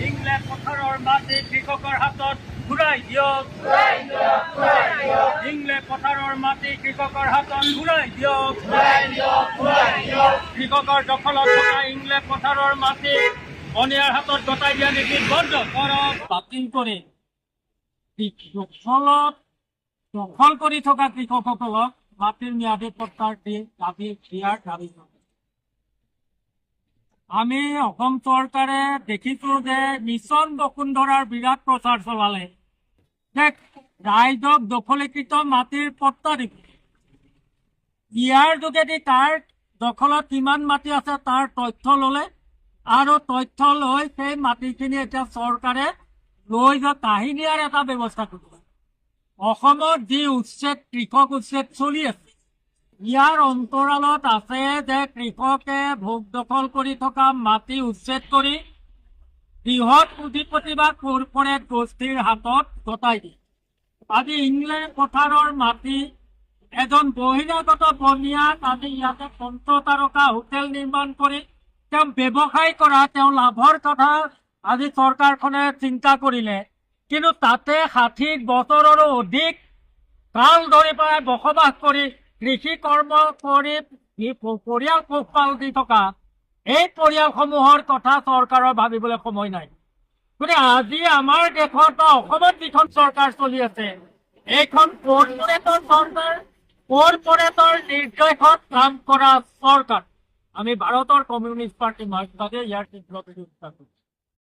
England পথাৰৰ মাটি কৃষকৰ হাতত ঘূৰাই দিয়ক। ইংলেণ্ড পথাৰৰ মাটি কৃষকৰ হাতত ঘূৰাই দিয়ক। কৃষকৰ দখলত থকা ইংলেণ্ড পথাৰৰ মাটি বনিয়াৰ হাতত গতাই দিয়া নীতি বন্ধ কৰক। বাতিল কৰি দখল কৰি থকা কৃষকসকলক মাটিৰ ম্যাদী পট্টাৰ দাবী দিয়াৰ দাবী কৰে। আমি অসম চৰকাৰে দেখিছো যে মিছন বসুন্ধৰাৰ বিৰাট প্ৰচাৰ চলালে যে ৰাইজক দখলীকৃত মাটিৰ পট্টা দিব। ইয়াৰ যোগেদি তাৰ দখলত কিমান মাটি আছে তাৰ তথ্য ললে আৰু তথ্য লৈ সেই মাটিখিনি এতিয়া চৰকাৰে লৈ যোৱা কাহিনীয়াৰ এটা ব্যৱস্থা কৰিব। অসমত যি উচ্ছেদ কৃষক উচ্ছেদ চলি আছে ইয়াৰ অন্তৰালত আছে যে কৃষকে ভোগ দখল কৰি থকা মাটি উচ্ছেদ কৰি বৃহৎ পুঁজিপতি বা কৰ্পৰেট গোষ্ঠীৰ হাতত গতাই দিয়ে। আজি ইংলেণ্ড পথাৰৰ মাটি এজন বহিৰাগত বনিয়াক আজি ইয়াতে পঞ্চতাৰকা হোটেল নিৰ্মাণ কৰি তেওঁ ব্যৱসায় কৰা তেওঁ লাভৰ কথা আজি চৰকাৰখনে চিন্তা কৰিলে, কিন্তু তাতে ৬০ বছৰৰো অধিক কাল ধৰি পেলাই বসবাস কৰি কৃষি কৰ্ম কৰি পৰিয়াল পোহপাল দি থকা এই পৰিয়ালসমূহৰ কথা চৰকাৰৰ ভাবিবলৈ সময় নাই। গতিকে আজি আমাৰ দেশত বা অসমত যিখন চৰকাৰ চলি আছে এইখন কৰ্পৰেটৰ চৰকাৰ, কৰ্পৰেটৰ নিৰ্দেশত কাম কৰা চৰকাৰ। আমি ভাৰতৰ কমিউনিষ্ট পাৰ্টি মাৰ্ক্সবাদে ইয়াৰ তীব্ৰ বিৰোধিতা কৰোঁ।